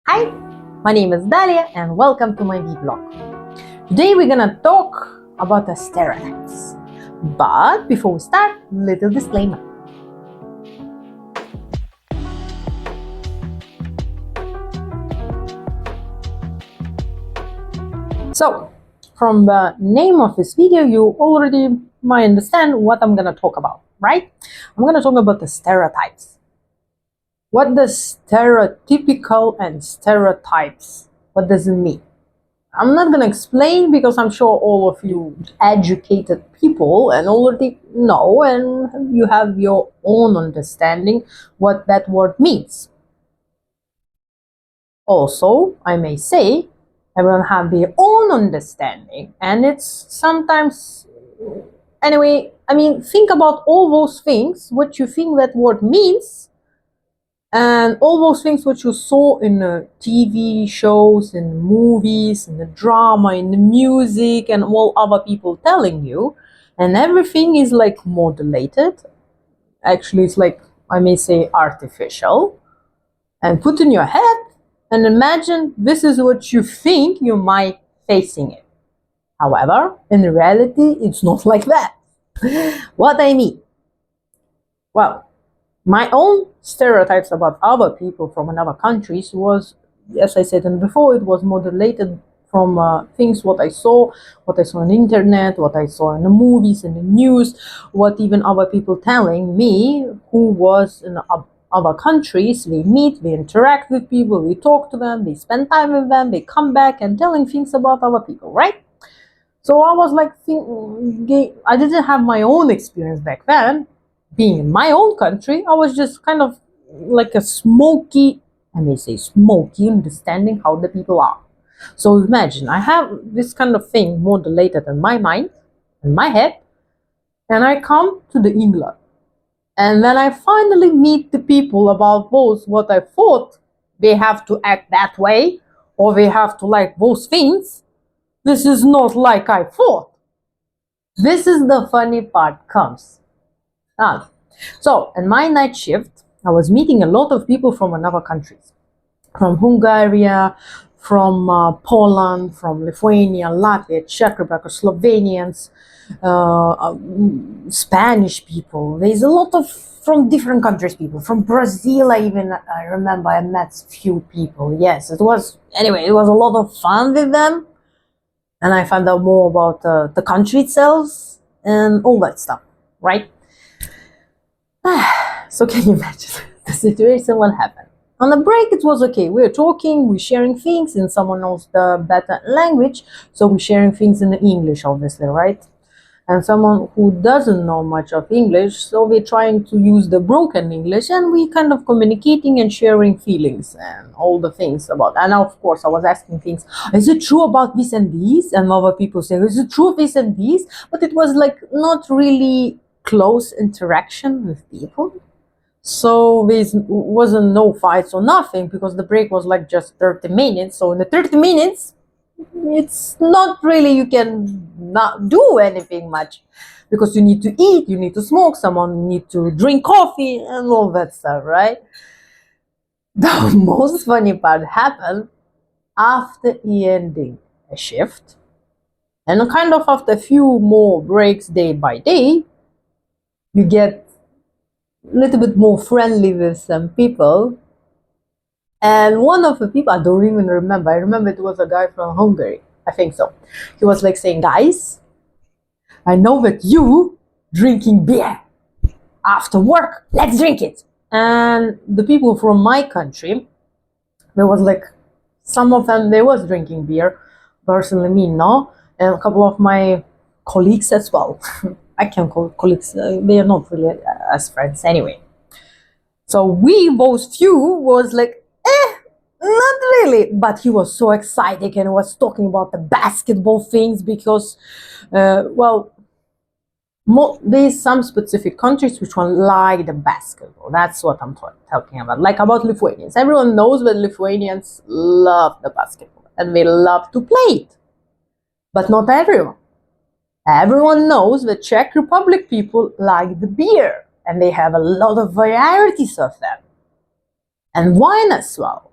Hi, my name is Dalia and welcome to my vlog. Today we're gonna talk about the stereotypes. But before we start, little disclaimer. So, from the name of this video, you already might understand what I'm gonna talk about, right? I'm gonna talk about the stereotypes. What does stereotypical and stereotypes, what does it mean? I'm not going to explain because I'm sure all of you educated people and already know and you have your own understanding what that word means. Also, I may say, everyone have their own understanding and it's sometimes, anyway, think about all those things, what you think that word means, and all those things which you saw in the TV shows, in the movies, in the drama, in the music, and all other people telling you, and everything is like modulated. Actually, it's like, I may say, artificial. And put in your head and imagine this is what you think you might facing it. However, in reality, it's not like that. What I mean? Well, my own stereotypes about other people from other countries was, as I said before, it was modulated from things what I saw on the internet, what I saw in the movies, in the news, what even other people telling me who was in other countries. They meet, they interact with people, we talk to them, they spend time with them, they come back and telling things about other people, right? So I was like, I didn't have my own experience back then. Being in my own country, I was just kind of like a smoky, I may say smoky, understanding how the people are. So imagine, I have this kind of thing modulated in my mind, in my head, and I come to the England. And then I finally meet the people about those, what I thought they have to act that way, or they have to like those things. This is not like I thought. This is the funny part comes. So, in my night shift, I was meeting a lot of people from other countries. From Hungary, from Poland, from Lithuania, Latvia, Czech Republic, Slovenians, Spanish people. There's a lot of from different countries people. From Brazil, I remember I met few people. Yes, it was a lot of fun with them. And I found out more about the country itself and all that stuff, right? So can you imagine the situation what happened? On the break it was okay. We're talking, we're sharing things, and someone knows the better language, so we're sharing things in English, obviously, right? And someone who doesn't know much of English, so we're trying to use the broken English, and we kind of communicating and sharing feelings and all the things about. And of course I was asking things, is it true about this and this? And other people saying, is it true this and this? But it was like not really close interaction with people. So there wasn't no fights or nothing because the break was like just 30 minutes. So in the 30 minutes, it's not really, you can not do anything much because you need to eat, you need to smoke, someone need to drink coffee and all that stuff, right? The most funny part happened after ending a shift and kind of after a few more breaks day by day, you get a little bit more friendly with some people. And one of the people, I don't even remember, I remember it was a guy from Hungary, I think so. He was like saying, guys, I know that you drinking beer after work, let's drink it. And the people from my country, there was like, some of them, they was drinking beer, personally me, no, and a couple of my colleagues as well. I can call colleagues, they are not really as friends anyway. So those few was like, not really, but he was so excited and was talking about the basketball things because, there's some specific countries which one like the basketball. That's what I'm talking about. Like about Lithuanians. Everyone knows that Lithuanians love the basketball and they love to play it. But not everyone. Everyone knows that Czech Republic people like the beer and they have a lot of varieties of them. And wine as well.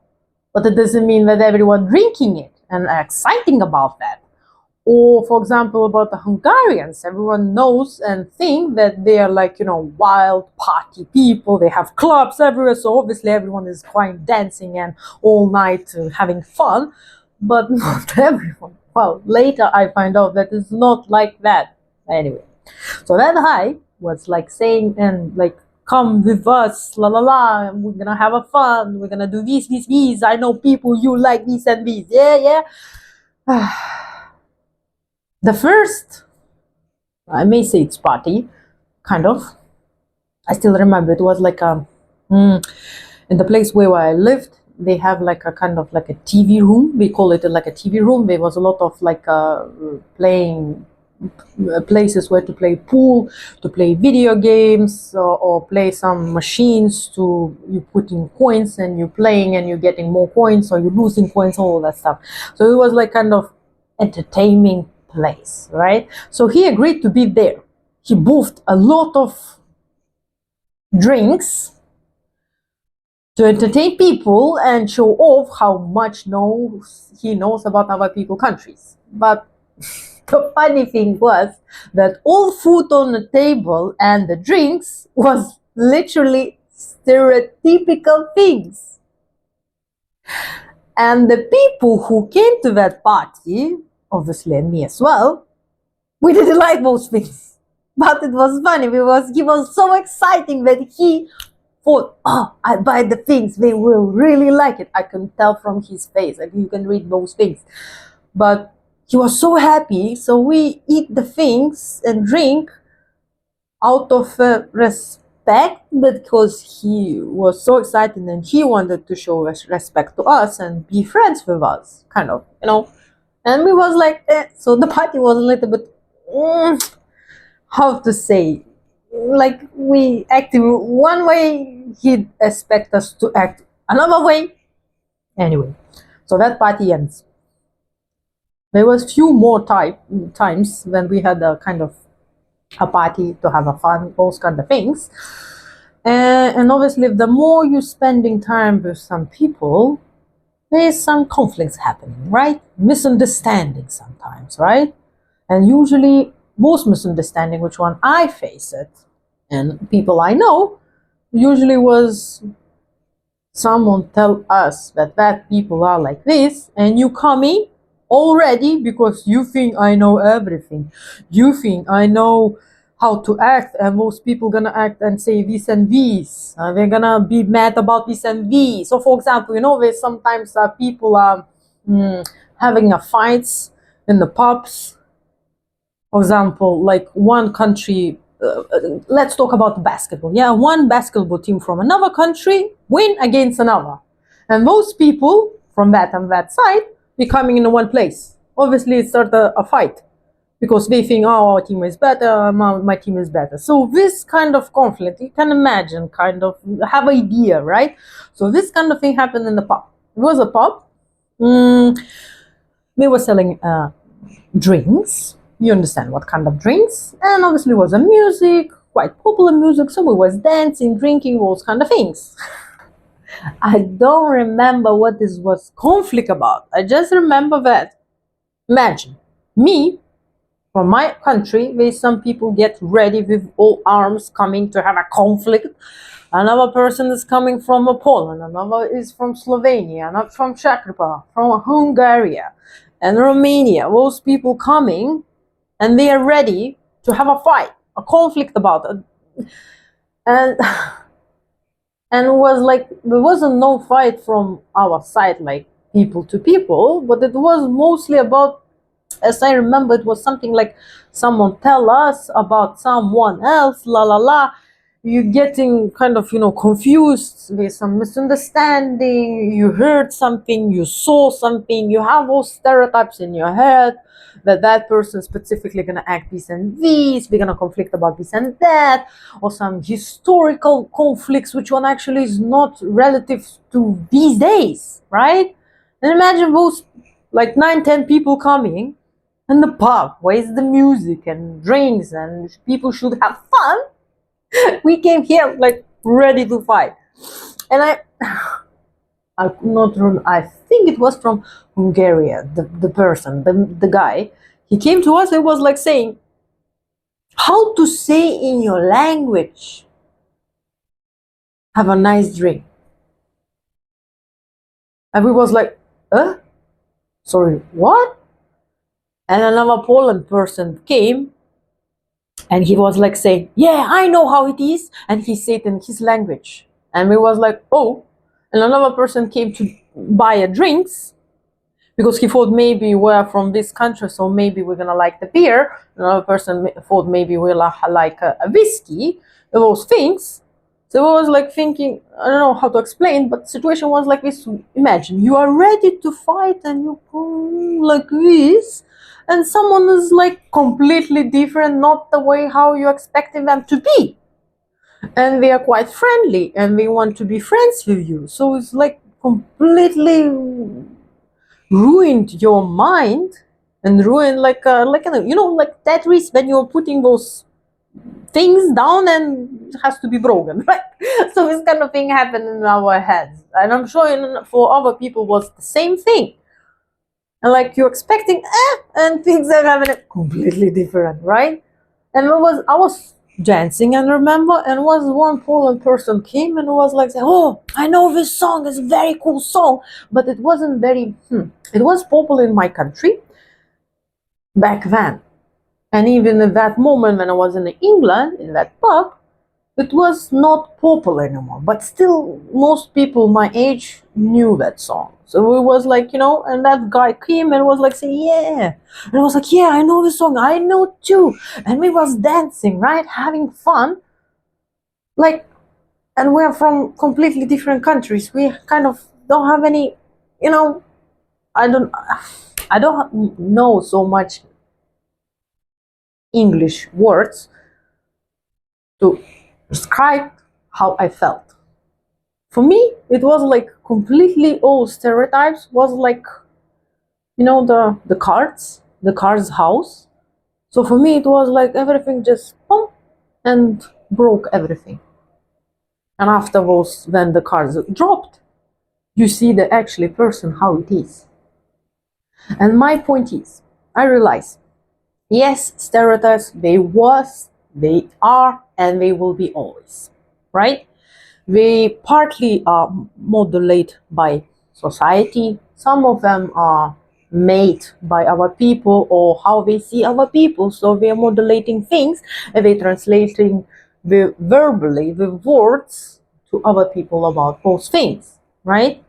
but it doesn't mean that everyone drinking it and are exciting about that. Or, for example, about the Hungarians, everyone knows and think that they are like, wild party people. They have clubs everywhere, so obviously everyone is quite dancing and all night having fun, but not everyone. Well, later I find out that it's not like that. Anyway, so that guy was like saying, and like, come with us, la la la, and we're gonna have a fun, we're gonna do this, I know people, you like this and this, yeah. The first, I may say it's party, kind of. I still remember it was like in the place where I lived, they have like a kind of like a TV room. We call it like a TV room. There was a lot of like playing places where to play pool, to play video games, or play some machines to you put in coins and you're playing and you're getting more coins or you're losing coins, all that stuff. So it was like kind of entertaining place, right? So he agreed to be there. He bought a lot of drinks to entertain people and show off how much he knows about other people's countries. But the funny thing was that all food on the table and the drinks was literally stereotypical things. And the people who came to that party, obviously and me as well, we didn't like those things. But it was funny because he was so exciting that he thought, oh, I buy the things, they will really like it. I can tell from his face, and you can read those things. But he was so happy, so we eat the things and drink out of respect, because he was so excited and he wanted to show respect to us and be friends with us, kind of, And we was like, so the party was a little bit, how to say, like we acted one way, he'd expect us to act another way. Anyway, so that party ends. There was few more times when we had a kind of a party to have a fun, those kind of things. And obviously, the more you're spending time with some people, there's some conflicts happening, right? Misunderstanding sometimes, right? And usually, most misunderstanding, which one I face it, and people I know, usually was someone tell us that people are like this, and you come in already because you think I know everything. You think I know how to act, and most people gonna act and say this and this. They're gonna be mad about this and this. So, for example, there's sometimes people are having a fights in the pubs. For example, like one country, let's talk about basketball. Yeah, one basketball team from another country win against another. And those people from that and that side be coming in one place. Obviously, it started a fight because they think, oh, our team is better, my team is better. So this kind of conflict, you can imagine, kind of have an idea, right? So this kind of thing happened in the pub. It was a pub. They were selling drinks. You understand what kind of drinks, and obviously it was a music, quite popular music, so we was dancing, drinking, those kind of things. I don't remember what this was conflict about. I just remember that. Imagine, me, from my country, where some people get ready with all arms coming to have a conflict. Another person is coming from Poland, another is from Slovenia, another from Czech Republic, from Hungary, and Romania. Those people coming, and they are ready to have a fight, a conflict about it. And it was like, there wasn't no fight from our side, like people to people, but it was mostly about, as I remember, it was something like someone tell us about someone else, la la la. You're getting kind of, confused, there's some misunderstanding, you heard something, you saw something, you have those stereotypes in your head, that person specifically gonna act this and this, we're gonna conflict about this and that, or some historical conflicts, which one actually is not relative to these days, right? And imagine those like 9-10 people coming in the pub, where's the music and drinks and people should have fun. We came here like ready to fight. And I think it was from Hungary, the person, the guy. He came to us and was like saying, how to say in your language, have a nice drink. And we was like, sorry, what? And another Poland person came and he was like saying, yeah, I know how it is. And he said in his language. And we was like, oh. And another person came to buy a drinks because he thought maybe we're from this country, so maybe we're gonna like the beer. Another person thought maybe we'll like a whiskey, those things. So I was like thinking, I don't know how to explain, but the situation was like this. Imagine you are ready to fight and you go like this, and someone is like completely different, not the way how you expected them to be. And they are quite friendly and they want to be friends with you. So it's like completely ruined your mind and ruined like Tetris when you're putting those things down and it has to be broken, right? So this kind of thing happened in our heads, and I'm sure for other people was the same thing. And like you're expecting and things are happening completely different, right? And I was dancing and remember, and was one Poland person came and was like, oh, I know this song is a very cool song, but it wasn't very it was popular in my country back then. And even at that moment when I was in England, in that pub, it was not popular anymore. But still, most people my age knew that song. So it was like, and that guy came and was like saying, yeah. And I was like, yeah, I know the song. I know too. And we was dancing, right? Having fun. Like, and we're from completely different countries. We kind of don't have any, I don't know so much English words to describe how I felt. For me, it was like completely old stereotypes. Was like, the cards house. So for me, it was like everything just and broke everything. And afterwards, when the cards dropped, you see the actually person how it is. And my point is, I realize, yes, stereotypes, they are, and they will be always, right? They partly are modulated by society. Some of them are made by our people or how they see our people. So they are modulating things and they're translating verbally the words to other people about those things, right?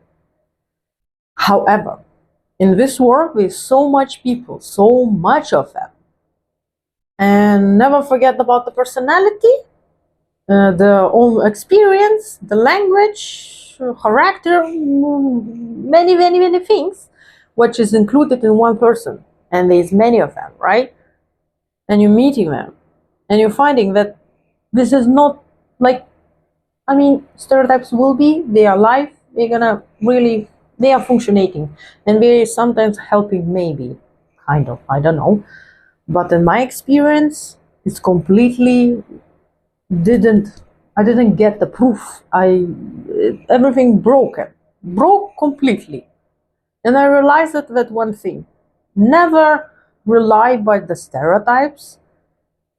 However, in this world, with so much people, so much of them, and never forget about the personality, the own experience, the language, character, many, many, many things, which is included in one person. And there's many of them, right? And you're meeting them, and you're finding that this is not like, stereotypes will be, they are alive, they are functioning, and they're sometimes helping, maybe, kind of, I don't know. But in my experience, it's completely I didn't get the proof. Everything broke completely. And I realized that one thing, never rely by the stereotypes.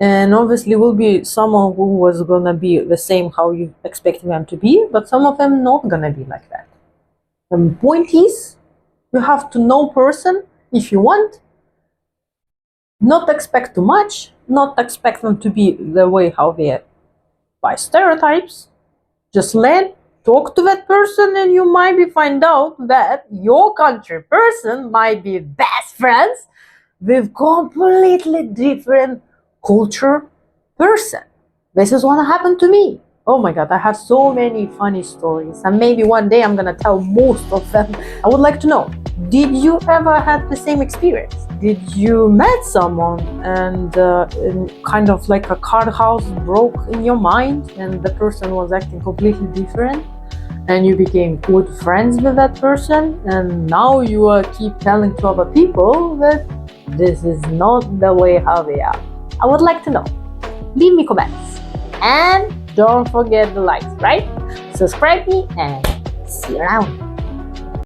And obviously will be someone who was gonna be the same how you expect them to be, but some of them not gonna be like that. The point is, you have to know person if you want, not expect too much, not expect them to be the way how they are by stereotypes. Just talk to that person, and you might find out that your country person might be best friends with completely different culture person. This is what happened to me. Oh my god, I have so many funny stories, and maybe one day I'm gonna tell most of them. I would like to know, did you ever have the same experience? Did you met someone and kind of like a card house broke in your mind and the person was acting completely different, and you became good friends with that person, and now you keep telling to other people that this is not the way how they are? I would like to know. Leave me comments. And don't forget the likes, right? Subscribe me and see you around.